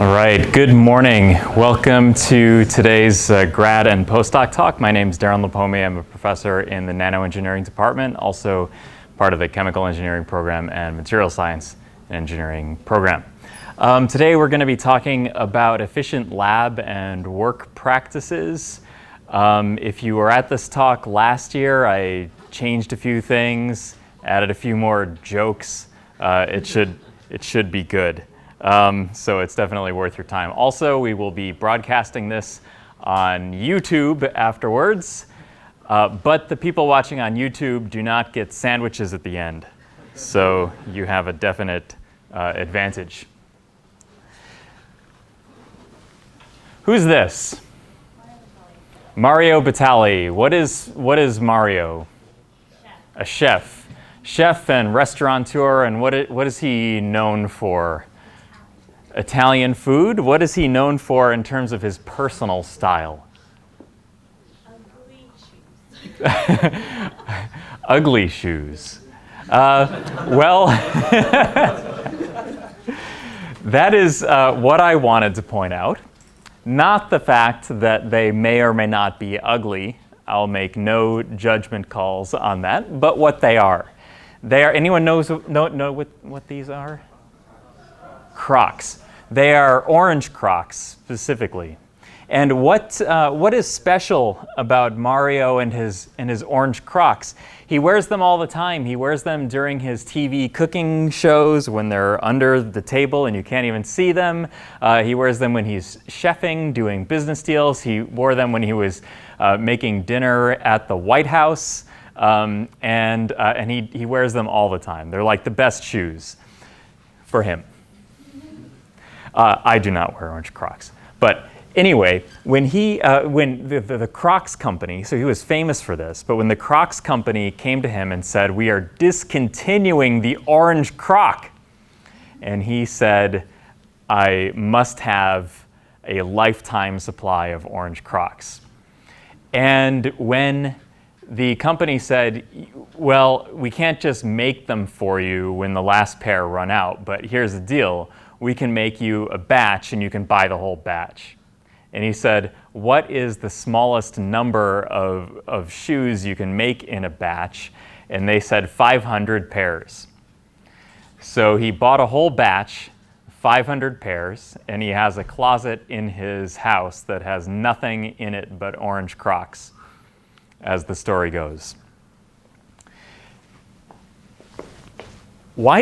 All right, good morning. Welcome to today's grad and postdoc talk. My name is Darren Lipomi. I'm a professor in the nanoengineering department, also part of the chemical engineering program and material science and engineering program. Today we're going to be talking about efficient lab and work practices. If you were at this talk last year, I changed a few things, added a few more jokes. It should be good. So it's definitely worth your time. Also, we will be broadcasting this on YouTube afterwards, but the people watching on YouTube do not get sandwiches at the end. So you have a definite advantage. Who's this? Mario Batali. What is Mario? Chef. A chef. Chef and restaurateur, and what is he known for? Italian food. What is he known for in terms of his personal style? Ugly shoes. Ugly shoes. Well, that is what I wanted to point out. Not the fact that they may or may not be ugly. I'll make no judgment calls on that, but what they are. Anyone know what these are? Crocs. They are orange Crocs specifically. And what is special about Mario and his orange Crocs? He wears them all the time. He wears them during his TV cooking shows when they're under the table and you can't even see them. He wears them when he's chefing, doing business deals. He wore them when he was making dinner at the White House. And he wears them all the time. They're like the best shoes for him. I do not wear orange Crocs. But anyway, when the Crocs company, so he was famous for this, but when the Crocs company came to him and said, "We are discontinuing the orange Croc," and he said, "I must have a lifetime supply of orange Crocs." And when the company said, "Well, we can't just make them for you when the last pair run out, but here's the deal. We can make you a batch and you can buy the whole batch." And he said, "What is the smallest number of shoes you can make in a batch?" And they said 500 pairs. So he bought a whole batch, 500 pairs, and he has a closet in his house that has nothing in it but orange Crocs, as the story goes. Why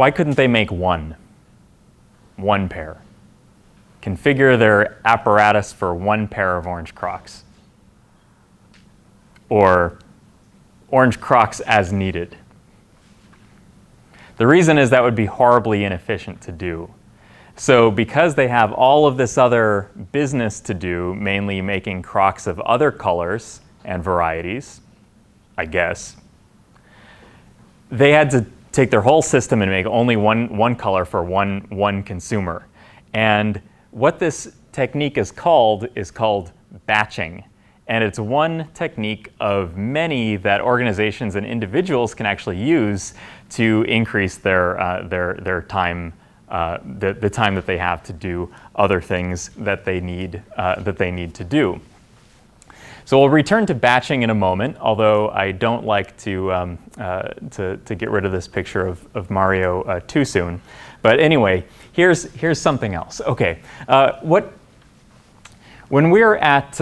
couldn't they make one pair? Configure their apparatus for one pair of orange Crocs. Or orange Crocs as needed. The reason is that would be horribly inefficient to do. So because they have all of this other business to do, mainly making Crocs of other colors and varieties, I guess, they had to take their whole system and make only one color for one consumer. And what this technique is called batching. And it's one technique of many that organizations and individuals can actually use to increase their time, the time that they have to do other things that they need to do. So we'll return to batching in a moment, although I don't like to get rid of this picture of Mario too soon. But anyway, here's something else. Okay, when we're at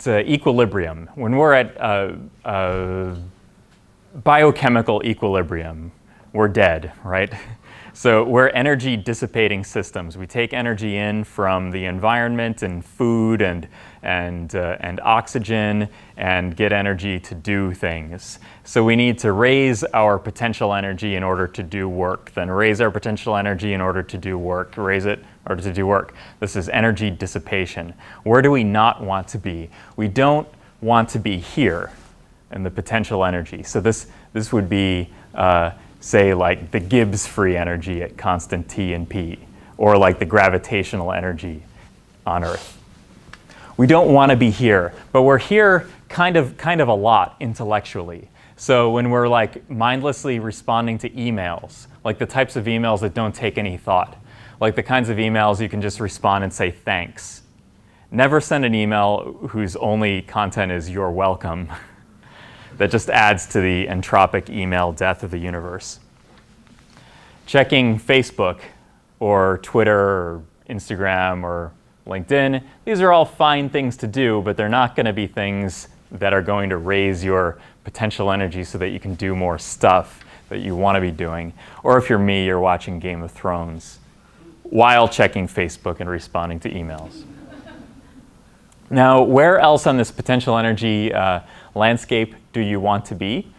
equilibrium, when we're at biochemical equilibrium, we're dead, right? So we're energy dissipating systems. We take energy in from the environment and food and oxygen and get energy to do things. So we need to raise our potential energy in order to do work, then raise our potential energy in order to do work, raise it in order to do work. This is energy dissipation. Where do we not want to be? We don't want to be here in the potential energy. So this would be say like the Gibbs free energy at constant T and P, or like the gravitational energy on Earth. We don't want to be here, but we're here kind of a lot intellectually. So when we're like mindlessly responding to emails, like the types of emails that don't take any thought, like the kinds of emails you can just respond and say thanks. Never send an email whose only content is "you're welcome." That just adds to the entropic email death of the universe. Checking Facebook or Twitter or Instagram or LinkedIn, these are all fine things to do, but they're not going to be things that are going to raise your potential energy so that you can do more stuff that you want to be doing. Or if you're me, you're watching Game of Thrones while checking Facebook and responding to emails. Now, where else on this potential energy landscape do you want to be?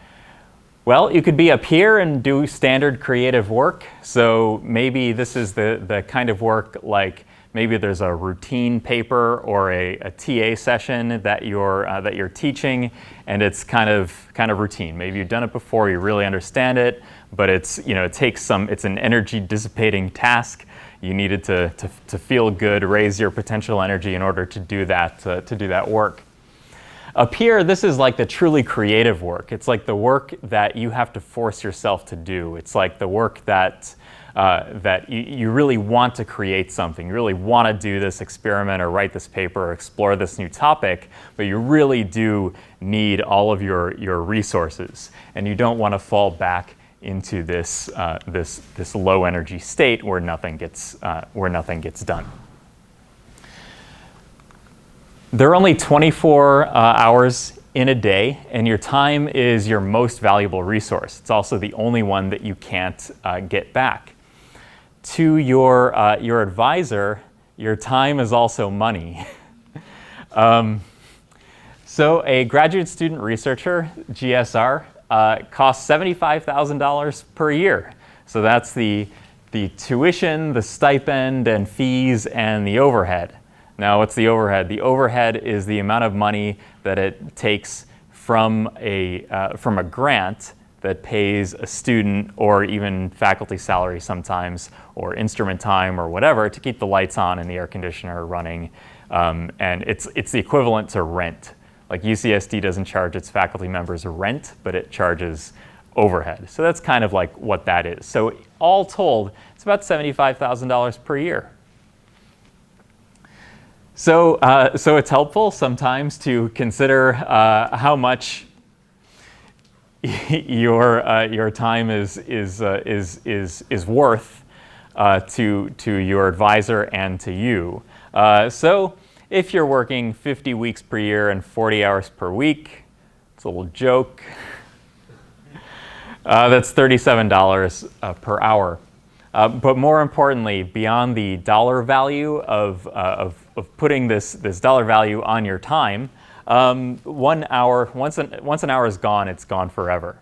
Well, you could be up here and do standard creative work. So maybe this is the kind of work like maybe there's a routine paper or a TA session that you're teaching, and it's kind of routine. Maybe you've done it before, you really understand it, but it's an energy dissipating task. You needed to feel good, raise your potential energy in order to do that work. Up here, this is like the truly creative work. It's like the work that you have to force yourself to do. It's like the work that you really want to create something. You really want to do this experiment or write this paper or explore this new topic, but you really do need all of your resources, and you don't want to fall back into this low energy state where nothing gets done. There are only 24 hours in a day, and your time is your most valuable resource. It's also the only one that you can't get back. To your advisor, your time is also money. So a graduate student researcher, GSR, costs $75,000 per year. So that's the tuition, the stipend, and fees, and the overhead. Now, what's the overhead? The overhead is the amount of money that it takes from a grant that pays a student or even faculty salary sometimes, or instrument time or whatever, to keep the lights on and the air conditioner running. And it's the equivalent to rent. Like UCSD doesn't charge its faculty members rent, but it charges overhead. So that's kind of like what that is. So all told, it's about $75,000 per year. So it's helpful sometimes to consider how much your time is worth to your advisor and to you. So if you're working 50 weeks per year and 40 hours per week, it's a little joke. That's $37 per hour. But more importantly, beyond the dollar value of putting this dollar value on your time, 1 hour, once an hour is gone, it's gone forever.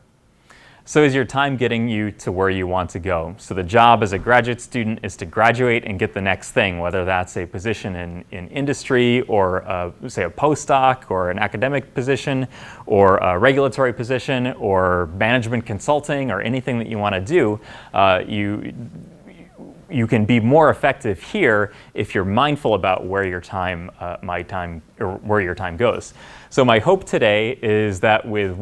So is your time getting you to where you want to go? So the job as a graduate student is to graduate and get the next thing, whether that's a position in industry or say a postdoc or an academic position or a regulatory position or management consulting or anything that you want to do. You can be more effective here if you're mindful about where your time goes. So my hope today is that with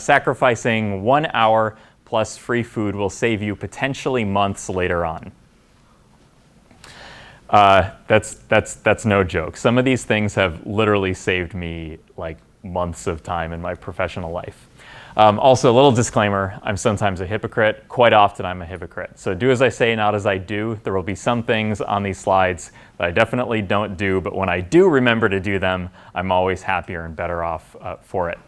sacrificing 1 hour plus free food will save you potentially months later on. That's no joke. Some of these things have literally saved me like months of time in my professional life. Also, a little disclaimer, I'm sometimes a hypocrite. Quite often I'm a hypocrite. So do as I say, not as I do. There will be some things on these slides that I definitely don't do, but when I do remember to do them, I'm always happier and better off for it.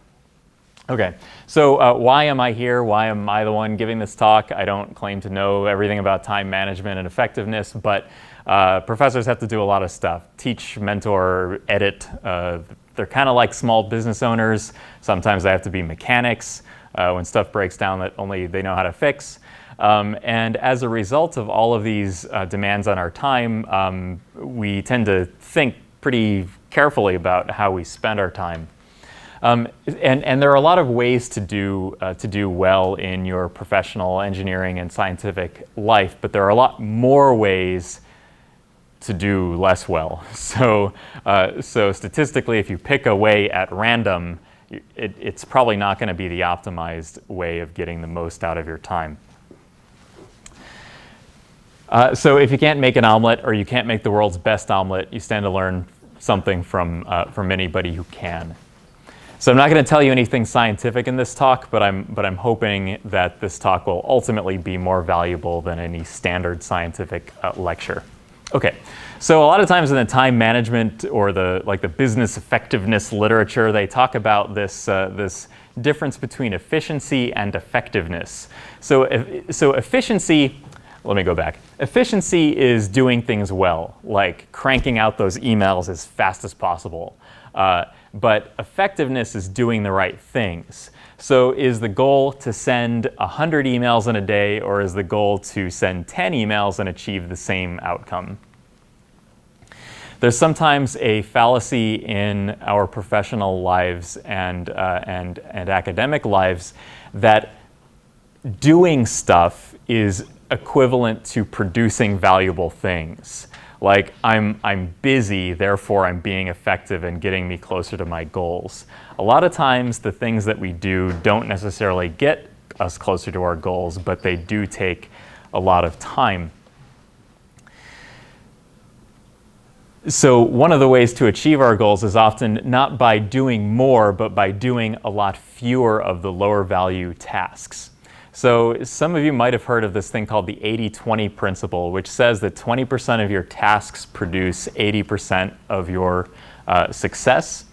Okay, so why am I here? Why am I the one giving this talk? I don't claim to know everything about time management and effectiveness, but professors have to do a lot of stuff. Teach, mentor, edit. They're kind of like small business owners. Sometimes they have to be mechanics when stuff breaks down that only they know how to fix. And as a result of all of these demands on our time, we tend to think pretty carefully about how we spend our time. And there are a lot of ways to do well in your professional engineering and scientific life, but there are a lot more ways to do less well. So statistically, if you pick a way at random, it's probably not going to be the optimized way of getting the most out of your time. So if you can't make an omelet or you can't make the world's best omelet, you stand to learn something from anybody who can. So I'm not going to tell you anything scientific in this talk, but I'm hoping that this talk will ultimately be more valuable than any standard scientific lecture. Okay, so a lot of times in the time management or the business effectiveness literature, they talk about this difference between efficiency and effectiveness. So efficiency. Let me go back. Efficiency is doing things well, like cranking out those emails as fast as possible. But effectiveness is doing the right things. So is the goal to send 100 emails in a day, or is the goal to send 10 emails and achieve the same outcome? There's sometimes a fallacy in our professional lives and academic lives that doing stuff is equivalent to producing valuable things. Like I'm busy, therefore I'm being effective and getting me closer to my goals. A lot of times the things that we do don't necessarily get us closer to our goals, but they do take a lot of time. So one of the ways to achieve our goals is often not by doing more, but by doing a lot fewer of the lower value tasks. So some of you might have heard of this thing called the 80-20 principle, which says that 20% of your tasks produce 80% of your success.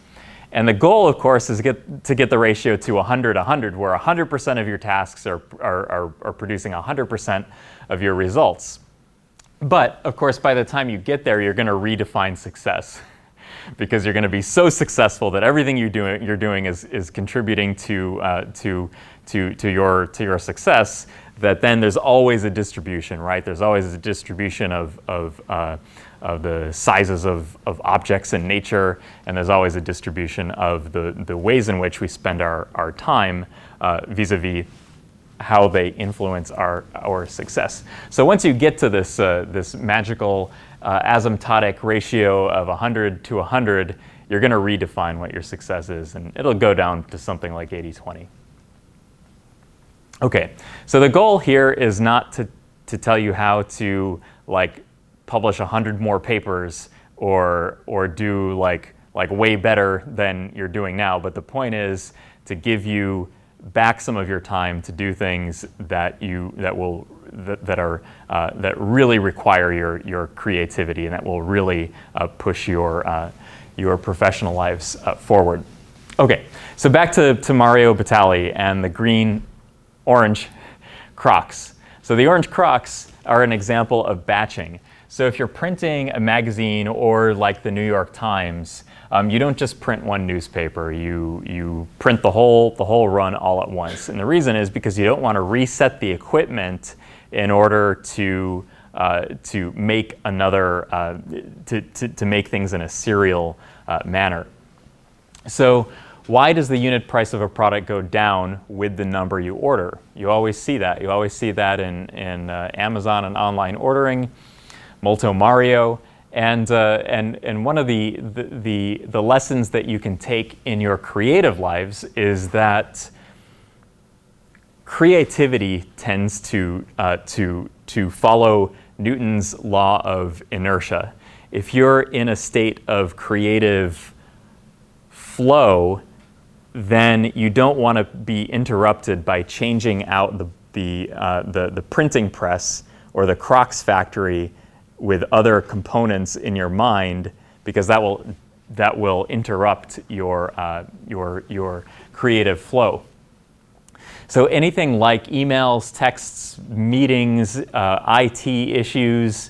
And the goal, of course, is to get the ratio to 100-100, where 100% of your tasks are producing 100% of your results. But, of course, by the time you get there, you're going to redefine success, because you're going to be so successful that everything you're doing is contributing to your success, that then there's always a distribution, right? There's always a distribution of the sizes of objects in nature, and there's always a distribution of the ways in which we spend our time vis-a-vis how they influence our success. So once you get to this magical asymptotic ratio of 100 to 100, you're going to redefine what your success is, and it'll go down to something like 80-20. Okay, so the goal here is not to tell you how to publish 100 more papers or do like way better than you're doing now, but the point is to give you back some of your time to do things that really require your creativity and that will really push your professional lives forward. Okay, so back to Mario Batali and the orange Crocs. So the orange Crocs are an example of batching. So if you're printing a magazine or like the New York Times, you don't just print one newspaper. You print the whole run all at once. And the reason is because you don't want to reset the equipment in order to make another to make things in a serial manner. So why does the unit price of a product go down with the number you order? You always see that. You always see that in Amazon and online ordering, Molto Mario, and one of the lessons that you can take in your creative lives is that creativity tends to follow Newton's law of inertia. If you're in a state of creative flow, then you don't want to be interrupted by changing out the printing press or the Crocs factory with other components in your mind, because that will interrupt your creative flow. So anything like emails, texts, meetings, IT issues,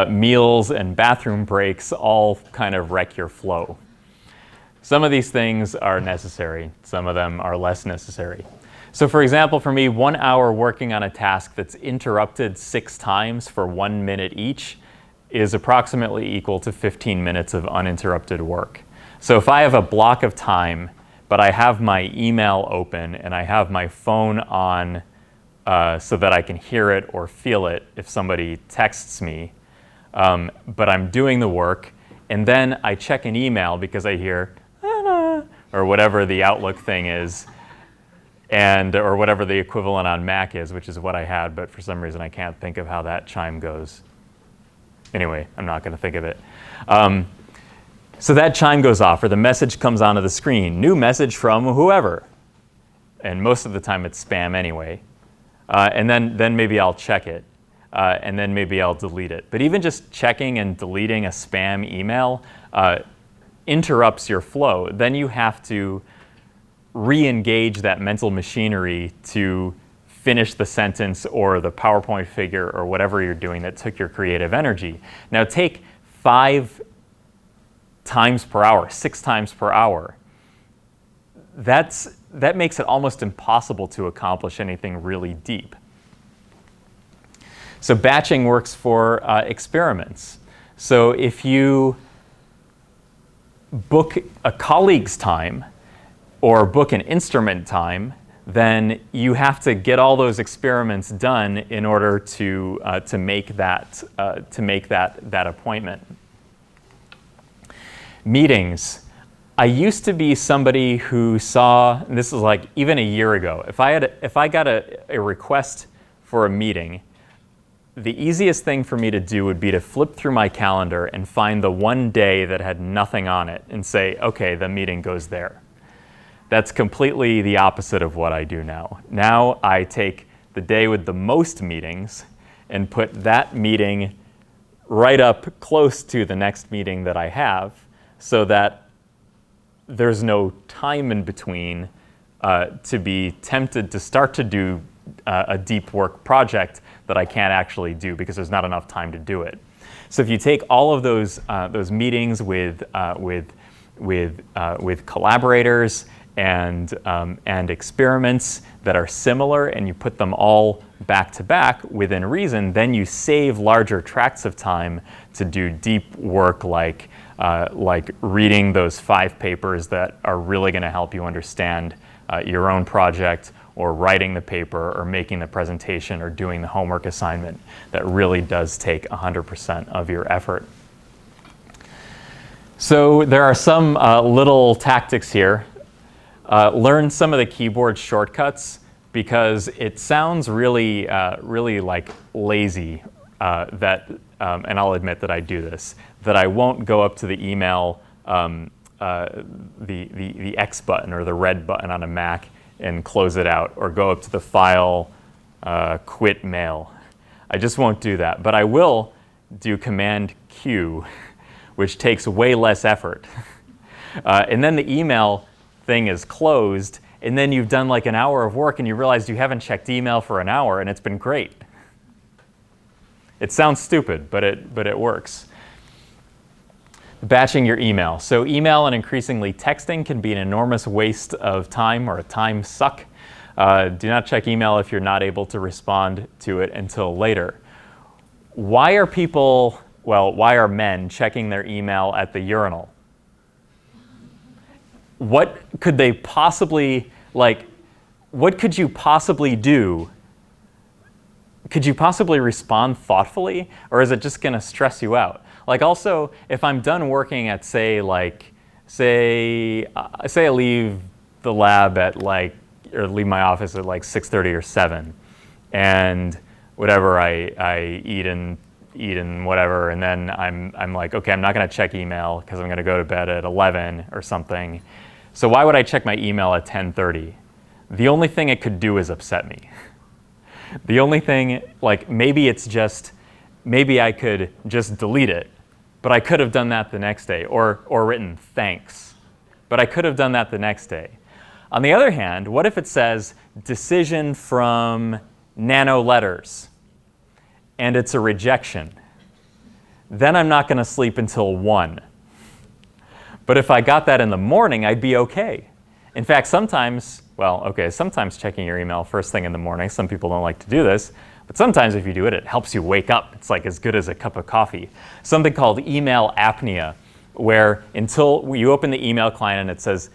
meals, and bathroom breaks all kind of wreck your flow. Some of these things are necessary, some of them are less necessary. So for example, for me, 1 hour working on a task that's interrupted 6 times for 1 minute each is approximately equal to 15 minutes of uninterrupted work. So if I have a block of time, but I have my email open and I have my phone on so that I can hear it or feel it if somebody texts me, but I'm doing the work, and then I check an email because I hear, or whatever the Outlook thing is, or whatever the equivalent on Mac is, which is what I had, but for some reason I can't think of how that chime goes. Anyway, I'm not going to think of it. So that chime goes off, or the message comes onto the screen. New message from whoever. And most of the time it's spam anyway. And then maybe I'll check it. And then maybe I'll delete it. But even just checking and deleting a spam email interrupts your flow. Then you have to re-engage that mental machinery to finish the sentence or the PowerPoint figure or whatever you're doing that took your creative energy. Now take 5 times per hour, 6 times per hour. That makes it almost impossible to accomplish anything really deep. So batching works for experiments. So if you book a colleague's time or book an instrument time, then you have to get all those experiments done in order to make that appointment. Meetings. I used to be somebody who saw, and this is like even a year ago, if I got a request for a meeting, the easiest thing for me to do would be to flip through my calendar and find the one day that had nothing on it and say, okay, the meeting goes there. That's completely the opposite of what I do now. Now I take the day with the most meetings and put that meeting right up close to the next meeting that I have so that there's no time in between to be tempted to start to do a deep work project that I can't actually do because there's not enough time to do it. So if you take all of those meetings with collaborators and experiments that are similar, and you put them all back to back within reason, then you save larger tracts of time to do deep work like reading those 5 papers that are really going to help you understand your own project, or writing the paper, or making the presentation, or doing the homework assignment that really does take 100% of your effort. So there are some little tactics here. Learn some of the keyboard shortcuts because it sounds really like lazy and I'll admit that I do this, that I won't go up to the email, the X button or the red button on a Mac and close it out, or go up to the file, quit mail. I just won't do that, but I will do Command Q, which takes way less effort. And then the email thing is closed, and then you've done like an hour of work and you realize you haven't checked email for an hour, and it's been great. It sounds stupid, but it works. Batching your email. So email and increasingly texting can be an enormous waste of time, or a time suck. Do not check email if you're not able to respond to it until later. Why are men checking their email at the urinal? What could they possibly, what could you possibly do? Could you possibly respond thoughtfully, or is it just going to stress you out? Also, if I'm done working at, say I leave the lab at or leave my office at 6:30 or 7, and whatever I eat and whatever, and then I'm like, okay, I'm not going to check email because I'm going to go to bed at 11 or something. So why would I check my email at 10:30? The only thing it could do is upset me. The only thing, maybe I could just delete it, but I could have done that the next day, or written thanks, but I could have done that the next day. On the other hand, what if it says decision from nano letters, and it's a rejection? Then I'm not going to sleep until 1. But if I got that in the morning, I'd be okay. In fact, sometimes checking your email first thing in the morning, some people don't like to do this, but sometimes if you do it, it helps you wake up. It's like as good as a cup of coffee. Something called email apnea, where until you open the email client and it says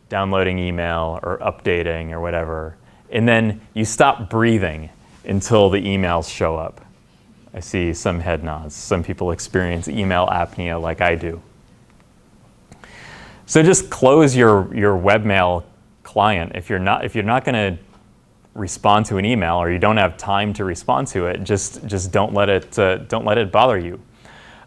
downloading email or updating or whatever, and then you stop breathing until the emails show up. I see some head nods. Some people experience email apnea like I do. So just close your webmail client. If you're not going to respond to an email, or you don't have time to respond to it, just don't let it bother you.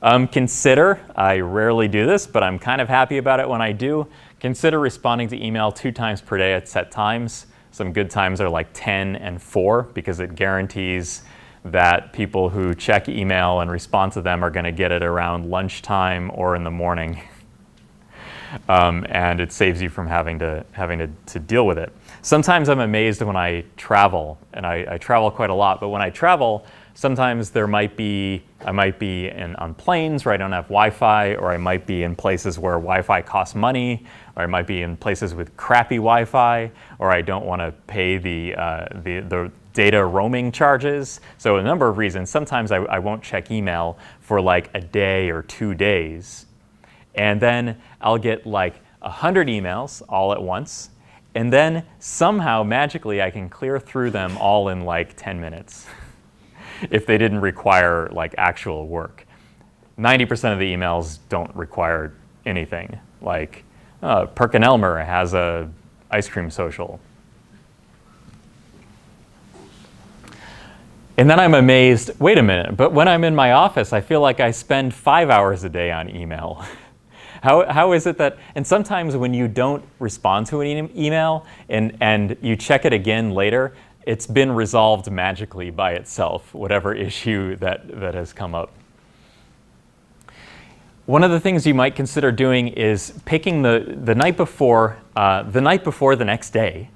Consider, I rarely do this, but I'm kind of happy about it when I do, consider responding to email 2 times per day at set times. Some good times are like 10 and 4 because it guarantees that people who check email and respond to them are going to get it around lunchtime or in the morning. And it saves you from having to deal with it. Sometimes I'm amazed when I travel, and I travel quite a lot, but when I travel, sometimes I might be on planes where I don't have Wi-Fi, or I might be in places where Wi-Fi costs money, or I might be in places with crappy Wi-Fi, or I don't want to pay the data roaming charges. So a number of reasons. Sometimes I won't check email for like a day or 2 days. And then I'll get like 100 emails all at once. And then somehow, magically, I can clear through them all in like 10 minutes if they didn't require like actual work. 90% of the emails don't require anything. Like, Perkin-Elmer has a ice cream social. And then I'm amazed, wait a minute, but when I'm in my office, I feel like I spend 5 hours a day on email. How is it that, and sometimes when you don't respond to an email and you check it again later, it's been resolved magically by itself, whatever issue that has come up. One of the things you might consider doing is picking the night before the next day.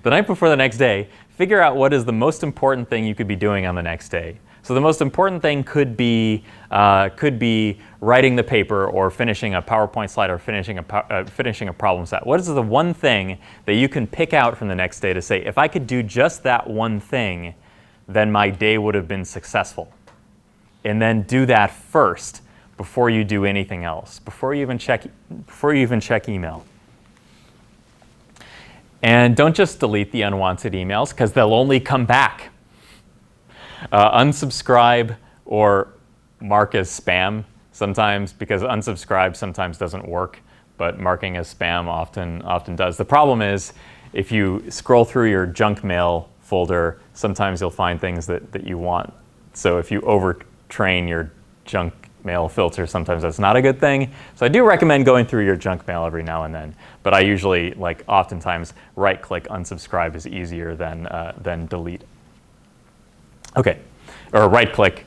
The night before the next day, figure out what is the most important thing you could be doing on the next day. So the most important thing could be writing the paper or finishing a PowerPoint slide or finishing a problem set. What is the one thing that you can pick out from the next day to say, if I could do just that one thing, then my day would have been successful? And then do that first before you do anything else, before you even check email. And don't just delete the unwanted emails, because they'll only come back. Unsubscribe or mark as spam sometimes, because unsubscribe sometimes doesn't work, but marking as spam often does. The problem is, if you scroll through your junk mail folder, sometimes you'll find things that you want. So if you overtrain your junk mail filter, sometimes that's not a good thing. So I do recommend going through your junk mail every now and then, but I usually, oftentimes, right-click unsubscribe is easier than delete. Okay, or right-click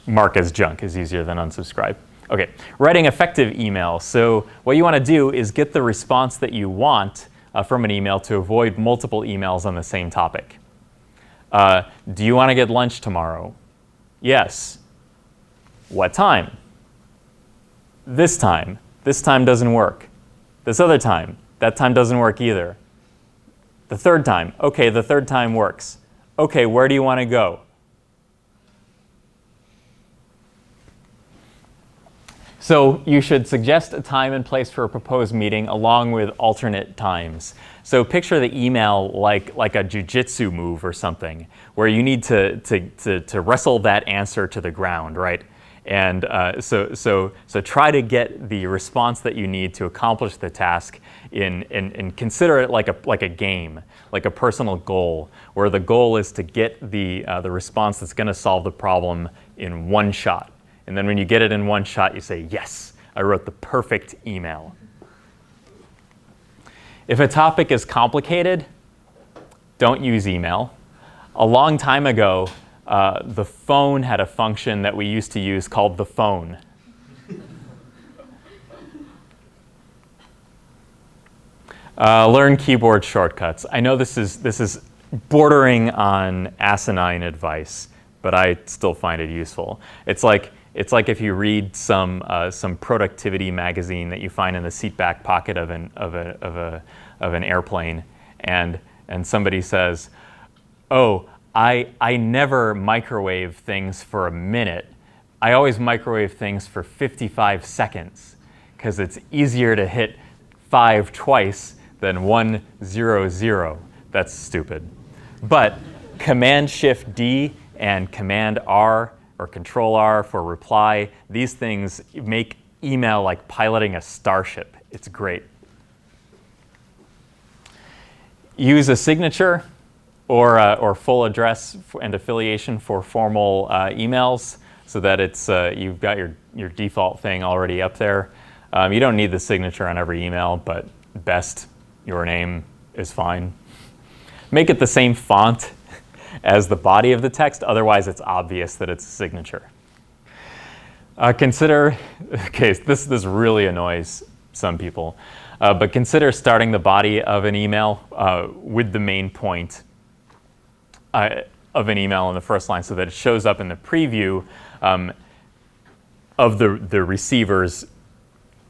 mark as junk is easier than unsubscribe. Okay, writing effective email. So what you want to do is get the response that you want from an email to avoid multiple emails on the same topic. Do you want to get lunch tomorrow? Yes. What time? This time. This time doesn't work. This other time. That time doesn't work either. The third time. Okay, the third time works. Okay, where do you want to go? So you should suggest a time and place for a proposed meeting along with alternate times. So picture the email like a jujitsu move or something, where you need to wrestle that answer to the ground, right? And so try to get the response that you need to accomplish the task and consider it like a game, like a personal goal, where the goal is to get the response that's going to solve the problem in one shot. And then when you get it in one shot, you say, yes, I wrote the perfect email. If a topic is complicated, don't use email. A long time ago, the phone had a function that we used to use called the phone. Learn keyboard shortcuts. I know this is bordering on asinine advice, but I still find it useful. It's like if you read some productivity magazine that you find in the seat back pocket of an airplane, and somebody says, "Oh, I never microwave things for a minute. I always microwave things for 55 seconds because it's easier to hit 5 twice than 1, 0, 0. That's stupid. But Command-Shift-D and Command-R or Control-R for reply, these things make email like piloting a starship. It's great. Use a signature or full address and affiliation for formal emails. so that it's you've got your default thing already up there. You don't need the signature on every email, but best your name is fine. Make it the same font as the body of the text, otherwise it's obvious that it's a signature. Consider, okay, this really annoys some people, but consider starting the body of an email with the main point of an email in the first line so that it shows up in the preview of the receiver's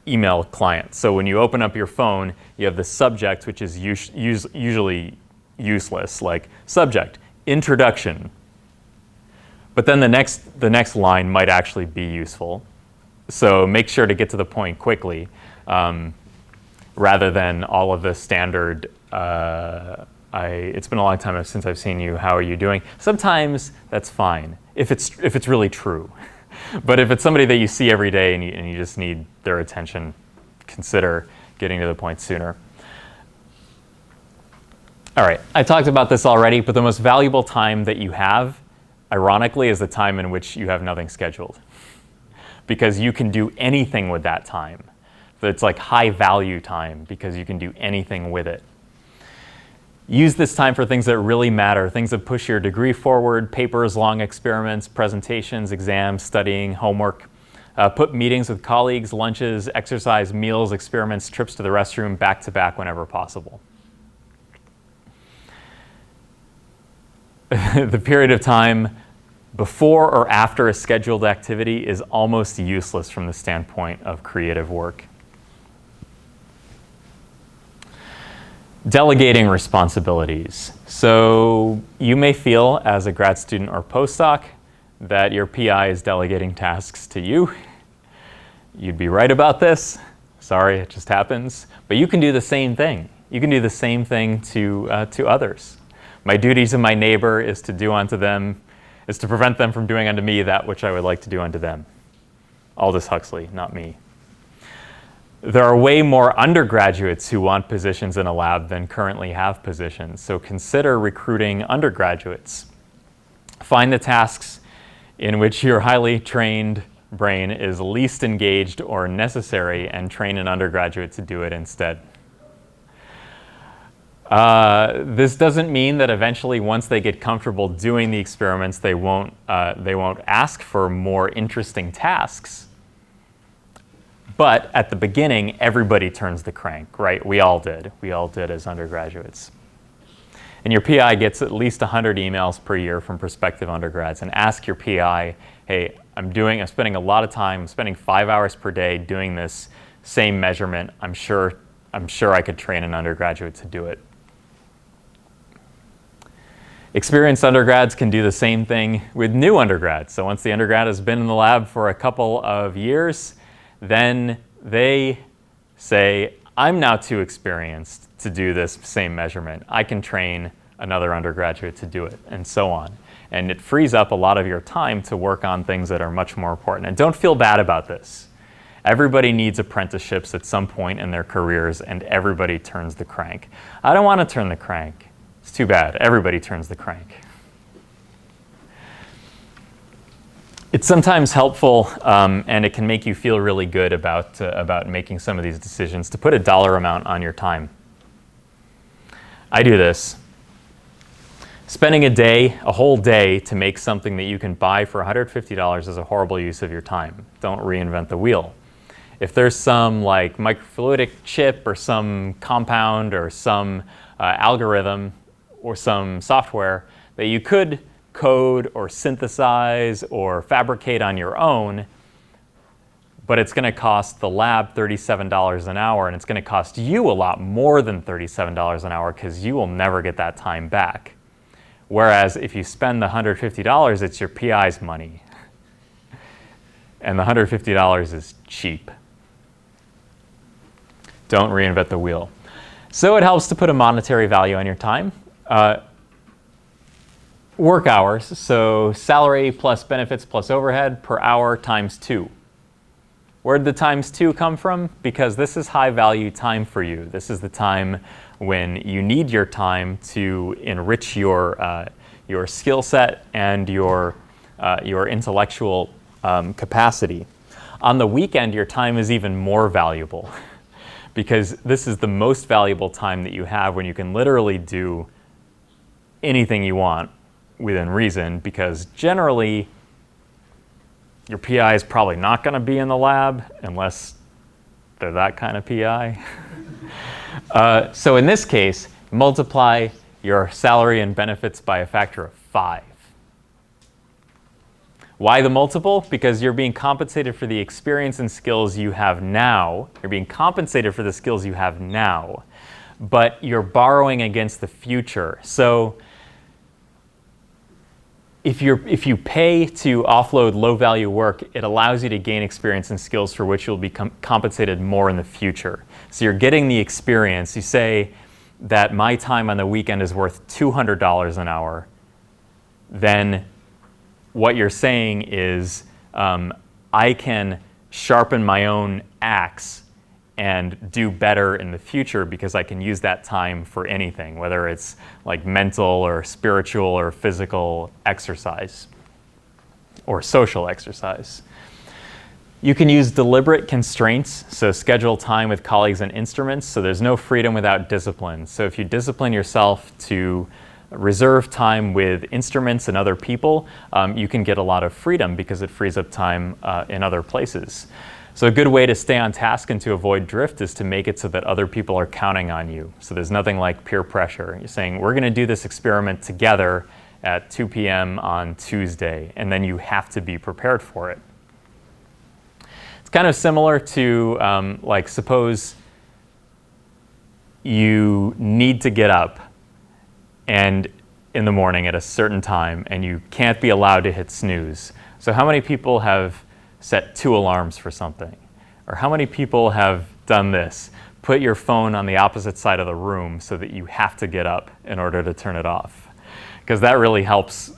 email client. So when you open up your phone, you have the subject, which is usually useless, like subject, introduction. But then the next line might actually be useful. So make sure to get to the point quickly rather than all of the standard, it's been a long time since I've seen you, how are you doing? Sometimes that's fine, if it's really true. But if it's somebody that you see every day and you just need their attention, consider getting to the point sooner. All right, I talked about this already, but the most valuable time that you have, ironically, is the time in which you have nothing scheduled. Because you can do anything with that time. So it's like high value time because you can do anything with it. Use this time for things that really matter, things that push your degree forward, papers, long experiments, presentations, exams, studying, homework. Put meetings with colleagues, lunches, exercise, meals, experiments, trips to the restroom back to back whenever possible. The period of time before or after a scheduled activity is almost useless from the standpoint of creative work. Delegating responsibilities. So you may feel as a grad student or postdoc that your PI is delegating tasks to you. You'd be right about this. Sorry, it just happens. But you can do the same thing. You can do the same thing to others. My duty to my neighbor is to do unto them, is to prevent them from doing unto me that which I would like to do unto them. Aldous Huxley, not me. There are way more undergraduates who want positions in a lab than currently have positions, so consider recruiting undergraduates. Find the tasks in which your highly trained brain is least engaged or necessary and train an undergraduate to do it instead. This doesn't mean that eventually, once they get comfortable doing the experiments, they won't ask for more interesting tasks. But at the beginning, everybody turns the crank, right? We all did. We all did as undergraduates. And your PI gets at least 100 emails per year from prospective undergrads. And ask your PI, hey, I'm spending a lot of time, I'm spending 5 hours per day doing this same measurement. I'm sure I could train an undergraduate to do it. Experienced undergrads can do the same thing with new undergrads. So once the undergrad has been in the lab for a couple of years, then they say, I'm now too experienced to do this same measurement. I can train another undergraduate to do it, and so on. And it frees up a lot of your time to work on things that are much more important. And don't feel bad about this. Everybody needs apprenticeships at some point in their careers, and everybody turns the crank. I don't want to turn the crank. It's too bad. Everybody turns the crank. It's sometimes helpful, and it can make you feel really good about making some of these decisions, to put a dollar amount on your time. I do this. Spending a whole day to make something that you can buy for $150 is a horrible use of your time. Don't reinvent the wheel. If there's some like microfluidic chip or some compound or some algorithm or some software that you could code or synthesize or fabricate on your own, but it's going to cost the lab $37 an hour, and it's going to cost you a lot more than $37 an hour because you will never get that time back. Whereas if you spend the $150, it's your PI's money. And the $150 is cheap. Don't reinvent the wheel. So it helps to put a monetary value on your time. Work hours, so salary plus benefits plus overhead per hour times 2. Where did the times 2 come from? Because this is high value time for you. This is the time when you need your time to enrich your skill set and your intellectual capacity. On the weekend, your time is even more valuable because this is the most valuable time that you have when you can literally do anything you want within reason, because generally your PI is probably not going to be in the lab unless they're that kind of PI. So in this case, multiply your salary and benefits by a factor of 5. Why the multiple? Because you're being compensated for the experience and skills you have now. You're being compensated for the skills you have now, but you're borrowing against the future. So if you pay to offload low-value work, it allows you to gain experience and skills for which you'll be compensated more in the future. So you're getting the experience. You say that my time on the weekend is worth $200 an hour. Then what you're saying is I can sharpen my own axe and do better in the future because I can use that time for anything, whether it's like mental or spiritual or physical exercise or social exercise. You can use deliberate constraints, so schedule time with colleagues and instruments, so there's no freedom without discipline. So if you discipline yourself to reserve time with instruments and other people, you can get a lot of freedom because it frees up time in other places. So a good way to stay on task and to avoid drift is to make it so that other people are counting on you. So there's nothing like peer pressure. You're saying, we're going to do this experiment together at 2 p.m. on Tuesday, and then you have to be prepared for it. It's kind of similar to, like, suppose you need to get up and in the morning at a certain time, and you can't be allowed to hit snooze. So how many people have set 2 alarms for something? Or how many people have done this? Put your phone on the opposite side of the room so that you have to get up in order to turn it off. Because that really helps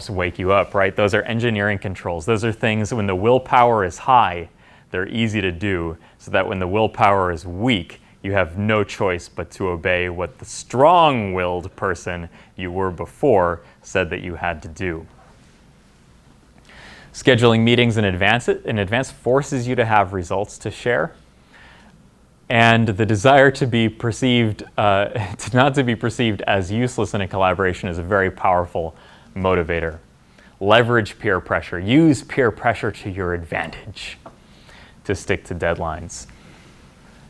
wake you up, right? Those are engineering controls. Those are things when the willpower is high, they're easy to do, so that when the willpower is weak, you have no choice but to obey what the strong-willed person you were before said that you had to do. Scheduling meetings in advance forces you to have results to share. And the desire to be perceived, not to be perceived as useless in a collaboration is a very powerful motivator. Leverage peer pressure. Use peer pressure to your advantage to stick to deadlines.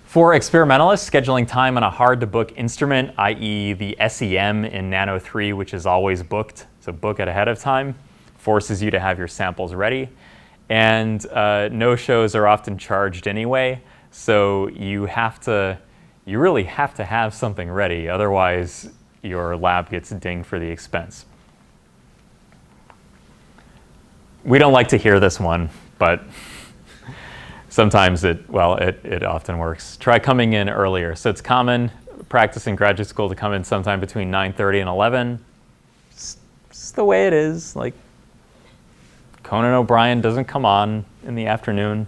For experimentalists, scheduling time on a hard-to-book instrument, i.e. the SEM in Nano 3, which is always booked, so book it ahead of time, forces you to have your samples ready. And no-shows are often charged anyway, so you really have to have something ready, otherwise your lab gets dinged for the expense. We don't like to hear this one, but sometimes it often works. Try coming in earlier. So it's common practice in graduate school to come in sometime between 9:30 and 11. It's the way it is. Like, Conan O'Brien doesn't come on in the afternoon.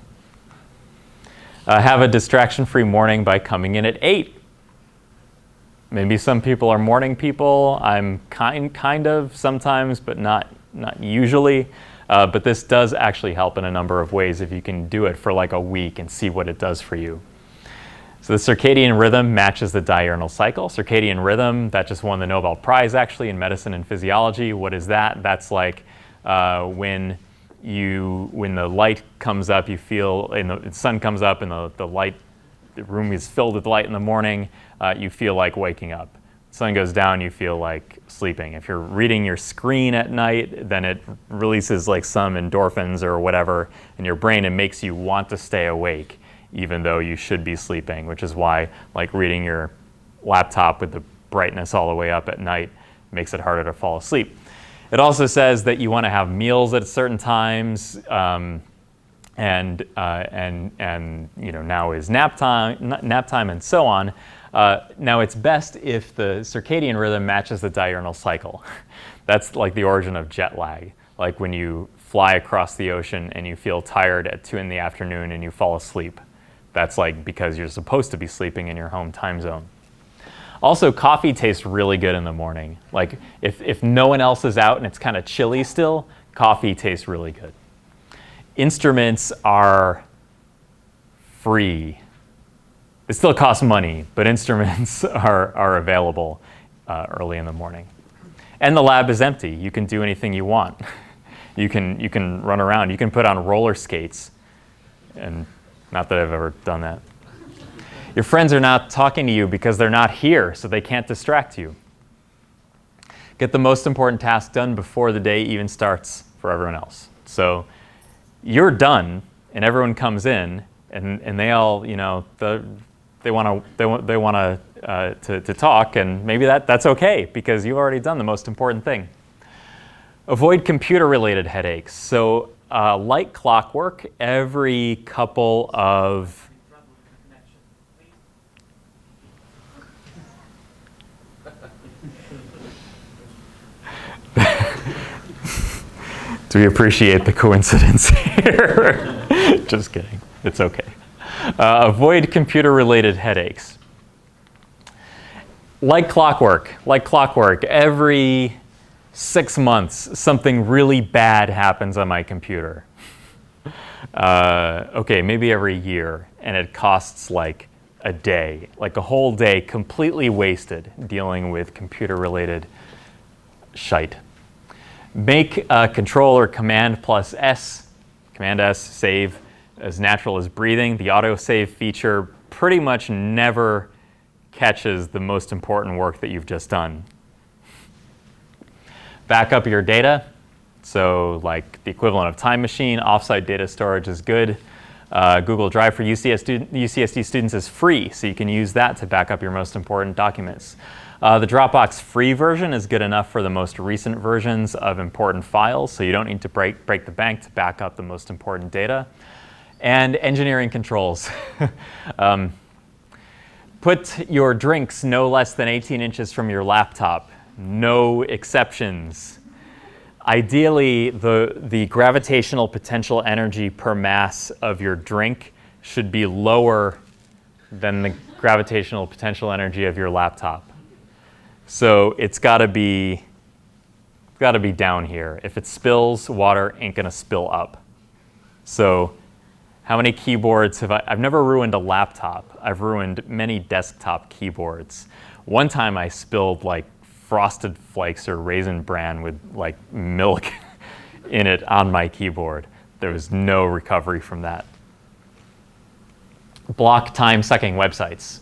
Have a distraction-free morning by coming in at 8. Maybe some people are morning people. I'm kind of sometimes, but not usually. But this does actually help in a number of ways if you can do it for like a week and see what it does for you. So the circadian rhythm matches the diurnal cycle. Circadian rhythm, that just won the Nobel Prize actually in medicine and physiology. What is that? That's like when the light comes up, you feel, and the sun comes up and the room is filled with light in the morning, you feel like waking up. Sun goes down, you feel like sleeping. If you're reading your screen at night, then it releases like some endorphins or whatever in your brain and makes you want to stay awake, even though you should be sleeping, which is why like reading your laptop with the brightness all the way up at night makes it harder to fall asleep. It also says that you want to have meals at certain times, and now is nap time, and so on. Now it's best if the circadian rhythm matches the diurnal cycle. That's like the origin of jet lag. Like when you fly across the ocean and you feel tired at 2 in the afternoon and you fall asleep. That's like because you're supposed to be sleeping in your home time zone. Also, coffee tastes really good in the morning. Like if no one else is out and it's kind of chilly still, coffee tastes really good. Instruments are free. It still costs money, but instruments are available early in the morning. And the lab is empty. You can do anything you want. You can run around. You can put on roller skates. And not that I've ever done that. Your friends are not talking to you because they're not here, so they can't distract you. Get the most important task done before the day even starts for everyone else. So you're done, and everyone comes in, and they all, they want to talk, and maybe that's okay because you've already done the most important thing. Avoid computer-related headaches. So like clockwork, every couple of do we appreciate the coincidence here? Just kidding. It's okay. Avoid computer-related headaches. Like clockwork, every 6 months, something really bad happens on my computer. Okay, maybe every year, and it costs like a day, like a whole day completely wasted dealing with computer-related shite. Make Control or Command plus S, Command S, save as natural as breathing. The autosave feature pretty much never catches the most important work that you've just done. Back up your data. So like the equivalent of Time Machine, offsite data storage is good. Google Drive for UCSD students is free, so you can use that to back up your most important documents. The Dropbox free version is good enough for the most recent versions of important files, so you don't need to break the bank to back up the most important data. And engineering controls. Put your drinks no less than 18 inches from your laptop. No exceptions. Ideally, the gravitational potential energy per mass of your drink should be lower than the gravitational potential energy of your laptop. So it's got to be down here. If it spills, water ain't going to spill up. So how many keyboards have I've never ruined a laptop. I've ruined many desktop keyboards. One time I spilled like Frosted Flakes or Raisin Bran with like milk in it on my keyboard. There was no recovery from that. Block time-sucking websites.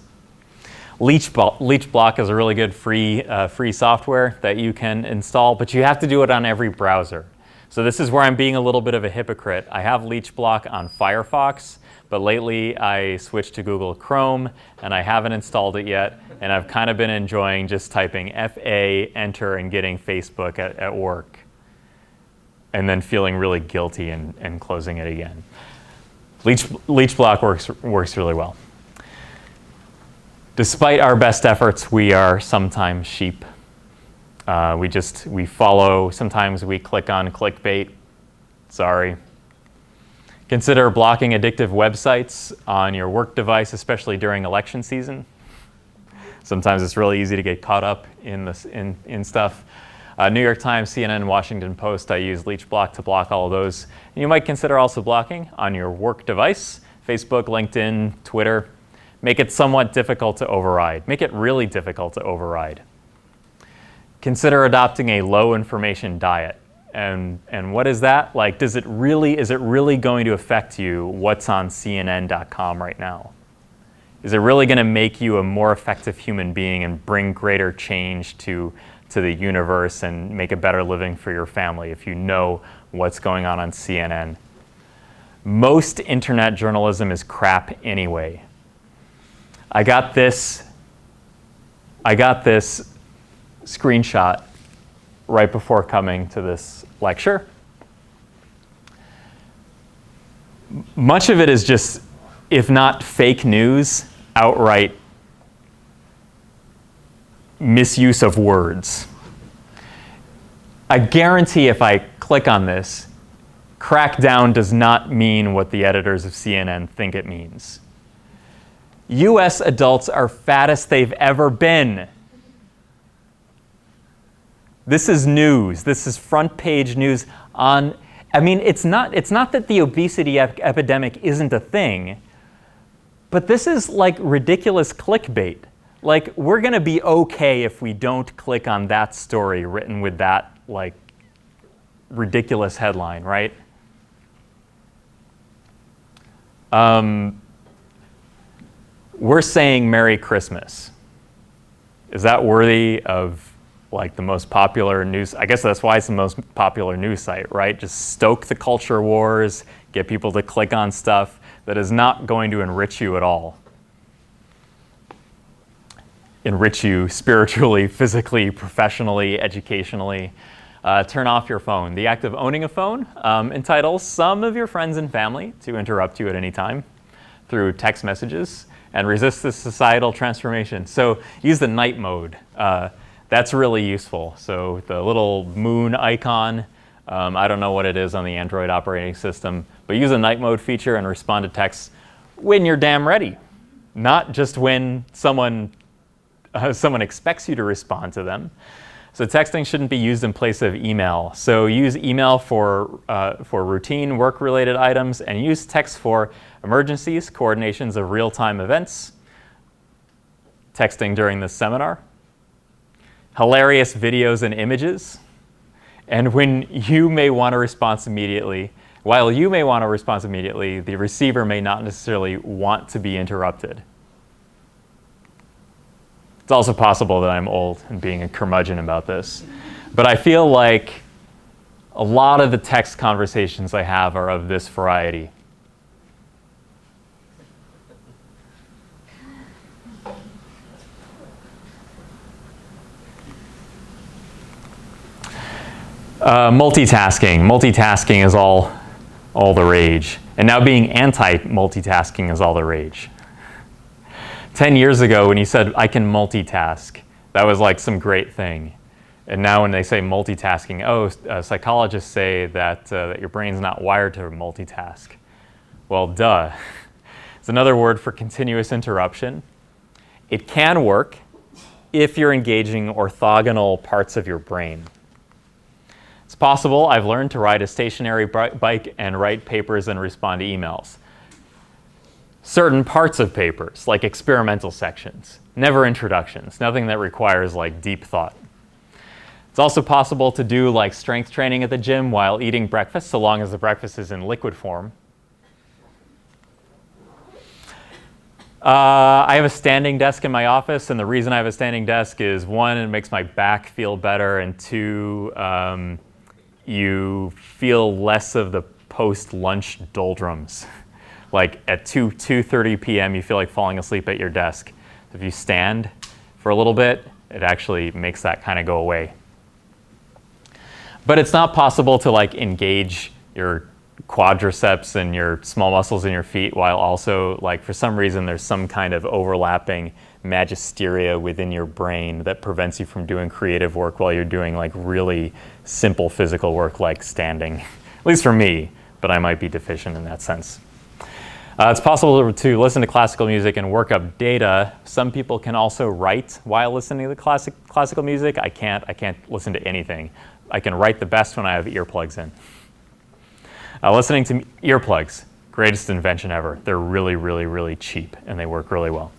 Leash Block is a really good free software that you can install, but you have to do it on every browser. So this is where I'm being a little bit of a hypocrite. I have Leash Block on Firefox, but lately I switched to Google Chrome, and I haven't installed it yet, and I've kind of been enjoying just typing FA, enter, and getting Facebook at work, and then feeling really guilty and closing it again. Leash Block works really well. Despite our best efforts, we are sometimes sheep. We follow, sometimes we click on clickbait. Sorry. Consider blocking addictive websites on your work device, especially during election season. Sometimes it's really easy to get caught up in stuff. New York Times, CNN, Washington Post, I use Leash Block to block all of those. And you might consider also blocking on your work device, Facebook, LinkedIn, Twitter. Make it somewhat difficult to override. Make it really difficult to override. Consider adopting a low information diet. And what is that? Like, is it really going to affect you what's on CNN.com right now? Is it really going to make you a more effective human being and bring greater change to the universe and make a better living for your family if you know what's going on CNN? Most internet journalism is crap anyway. I got this screenshot right before coming to this lecture. Much of it is just, if not fake news, outright misuse of words. I guarantee if I click on this, crackdown does not mean what the editors of CNN think it means. US adults are fattest they've ever been. This is news. This is front page news on I mean, it's not that the obesity epidemic isn't a thing, but this is like ridiculous clickbait. Like, we're going to be okay if we don't click on that story written with that, like, ridiculous headline, right? We're saying Merry Christmas. Is that worthy of, like, the most popular news? I guess that's why it's the most popular news site, right? Just stoke the culture wars, get people to click on stuff that is not going to enrich you at all. Enrich you spiritually, physically, professionally, educationally. Turn off your phone. The act of owning a phone entitles some of your friends and family to interrupt you at any time through text messages and resist this societal transformation. So use the night mode. That's really useful. So the little moon icon, I don't know what it is on the Android operating system, but use the night mode feature and respond to texts when you're damn ready, not just when someone expects you to respond to them. So texting shouldn't be used in place of email. So use email for routine work-related items, and use text for emergencies, coordinations of real-time events, texting during this seminar, hilarious videos and images, and when you may want a response immediately, while you may want a response immediately, the receiver may not necessarily want to be interrupted. It's also possible that I'm old and being a curmudgeon about this. But I feel like a lot of the text conversations I have are of this variety. Multitasking. Multitasking is all the rage. And now being anti-multitasking is all the rage. 10 years ago, when you said, I can multitask, that was like some great thing. And now when they say multitasking, psychologists say that your brain's not wired to multitask. Well, duh. It's another word for continuous interruption. It can work if you're engaging orthogonal parts of your brain. It's possible, I've learned, to ride a stationary bike and write papers and respond to emails. Certain parts of papers, like experimental sections, never introductions, nothing that requires like deep thought. It's also possible to do like strength training at the gym while eating breakfast, so long as the breakfast is in liquid form. I have a standing desk in my office, and the reason I have a standing desk is, one, it makes my back feel better, and two, you feel less of the post-lunch doldrums. Like at 2:30 p.m., you feel like falling asleep at your desk. If you stand for a little bit, it actually makes that kind of go away. But it's not possible to like engage your quadriceps and your small muscles in your feet while also, like, for some reason there's some kind of overlapping magisteria within your brain that prevents you from doing creative work while you're doing like really simple physical work like standing. At least for me, but I might be deficient in that sense. It's possible to listen to classical music and work up data. Some people can also write while listening to classical music. I can't listen to anything. I can write the best when I have earplugs in. Listening to earplugs, greatest invention ever. They're really, really, really cheap, and they work really well.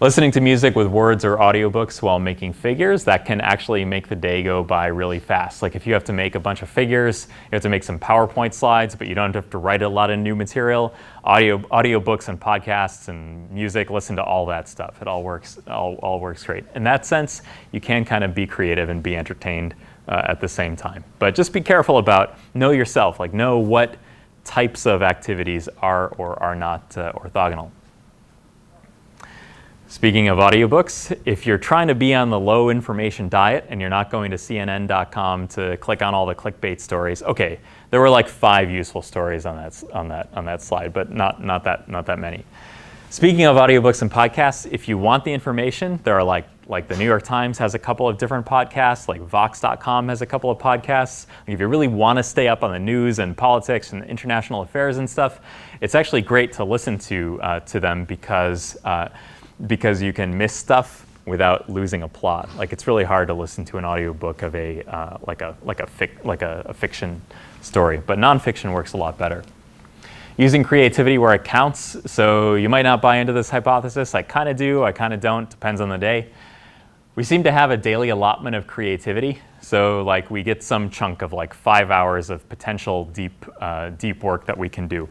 Listening to music with words or audiobooks while making figures, that can actually make the day go by really fast. Like if you have to make a bunch of figures, you have to make some PowerPoint slides, but you don't have to write a lot of new material. Audiobooks and podcasts and music, listen to all that stuff. It all works great. In that sense, you can kind of be creative and be entertained at the same time. But just be careful about, know yourself, like know what types of activities are or are not orthogonal. Speaking of audiobooks, if you're trying to be on the low information diet and you're not going to CNN.com to click on all the clickbait stories, okay, there were like 5 useful stories on that slide, but not that many. Speaking of audiobooks and podcasts, if you want the information, there are like the New York Times has a couple of different podcasts, like Vox.com has a couple of podcasts. If you really want to stay up on the news and politics and international affairs and stuff, it's actually great to listen to them because you can miss stuff without losing a plot. Like, it's really hard to listen to an audiobook of like a fiction story, but nonfiction works a lot better. Using creativity where it counts. So you might not buy into this hypothesis. I kind of do, I kind of don't, depends on the day. We seem to have a daily allotment of creativity. So like we get some chunk of like 5 hours of potential deep work that we can do.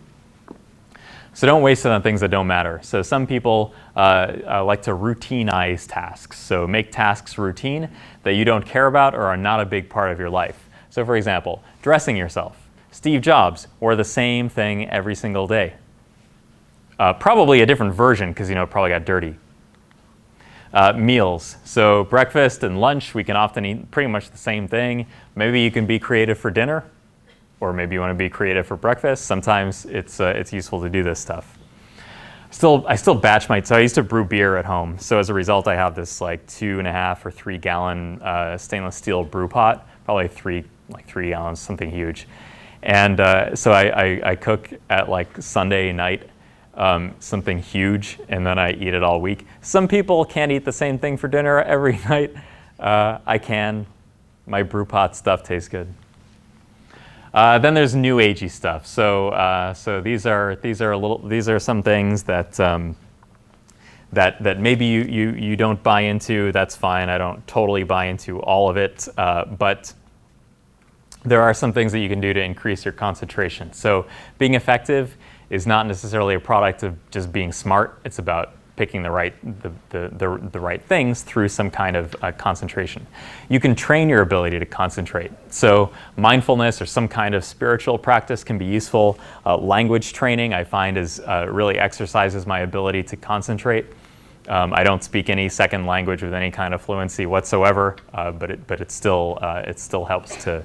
So don't waste it on things that don't matter. So some people like to routineize tasks. So make tasks routine that you don't care about or are not a big part of your life. So for example, dressing yourself. Steve Jobs wore the same thing every single day. Probably a different version because it probably got dirty. Meals. So breakfast and lunch, we can often eat pretty much the same thing. Maybe you can be creative for dinner, or maybe you want to be creative for breakfast. Sometimes it's useful to do this stuff. I still batch so I used to brew beer at home. So as a result, I have this like 2.5 or 3 gallon stainless steel brew pot, probably 3 gallons, something huge. And so I cook at like Sunday night, something huge, and then I eat it all week. Some people can't eat the same thing for dinner every night. I can. My brew pot stuff tastes good. Then there's new agey stuff. So these are some things that that maybe you don't buy into. That's fine. I don't totally buy into all of it, but there are some things that you can do to increase your concentration. So being effective is not necessarily a product of just being smart. It's about picking the right things through some kind of concentration. You can train your ability to concentrate. So mindfulness or some kind of spiritual practice can be useful. Language training, I find, really exercises my ability to concentrate. I don't speak any second language with any kind of fluency whatsoever, but it still helps to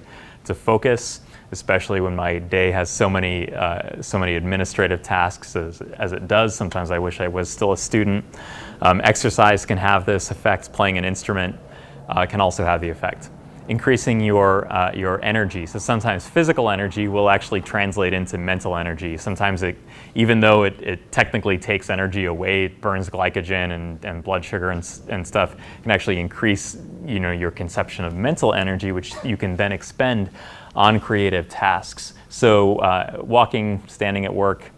focus, especially when my day has so many administrative tasks as it does. Sometimes I wish I was still a student. Exercise can have this effect. Playing an instrument can also have the effect. Increasing your energy. So sometimes physical energy will actually translate into mental energy. Sometimes even though it technically takes energy away, it burns glycogen and blood sugar and stuff, can actually increase your conception of mental energy, which you can then expend on creative tasks. So walking, standing at work,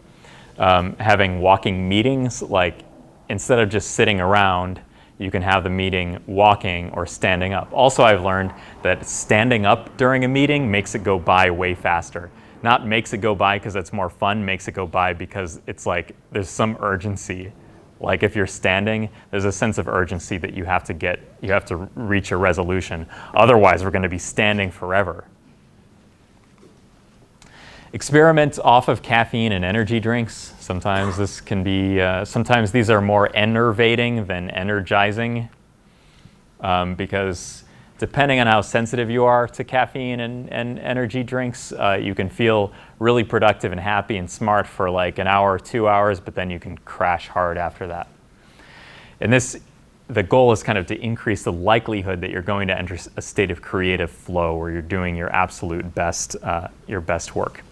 having walking meetings, like instead of just sitting around, you can have the meeting walking or standing up. Also, I've learned that standing up during a meeting makes it go by way faster. Not makes it go by because it's more fun, makes it go by because it's like there's some urgency. Like if you're standing, there's a sense of urgency that you have to reach a resolution. Otherwise, we're going to be standing forever. Experiment off of caffeine and energy drinks. Sometimes this can be, sometimes these are more enervating than energizing, because depending on how sensitive you are to caffeine and energy drinks, you can feel really productive and happy and smart for like an hour or 2 hours, but then you can crash hard after that. And the goal is kind of to increase the likelihood that you're going to enter a state of creative flow where you're doing your absolute best, your best work.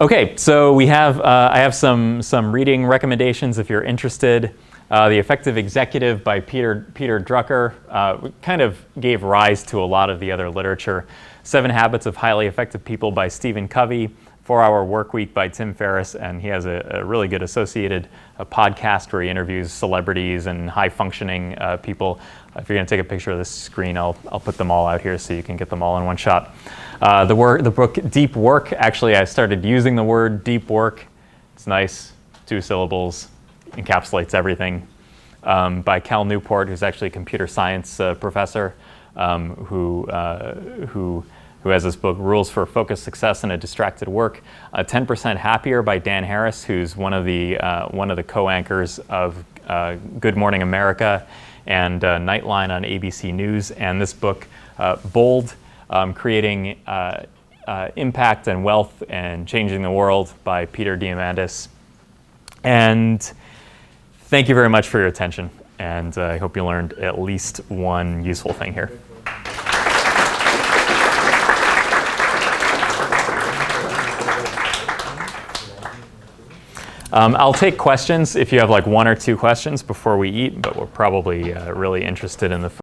Okay, so I have some reading recommendations if you're interested. The Effective Executive by Peter Drucker kind of gave rise to a lot of the other literature. 7 Habits of Highly Effective People by Stephen Covey. 4-Hour Workweek by Tim Ferriss, and he has a really good associated podcast where he interviews celebrities and high-functioning people. If you're going to take a picture of this screen, I'll put them all out here so you can get them all in one shot. The book Deep Work, actually I started using the word deep work. It's nice, 2 syllables, encapsulates everything. By Cal Newport, who's actually a computer science professor, who has this book, Rules for Focused Success in a Distracted Work. 10% Happier by Dan Harris, who's one of the co-anchors of Good Morning America and Nightline on ABC News. And this book, Bold, Creating Impact and Wealth and Changing the World by Peter Diamandis. And thank you very much for your attention. And I hope you learned at least one useful thing here. I'll take questions if you have like 1 or 2 questions before we eat, but we're probably really interested in the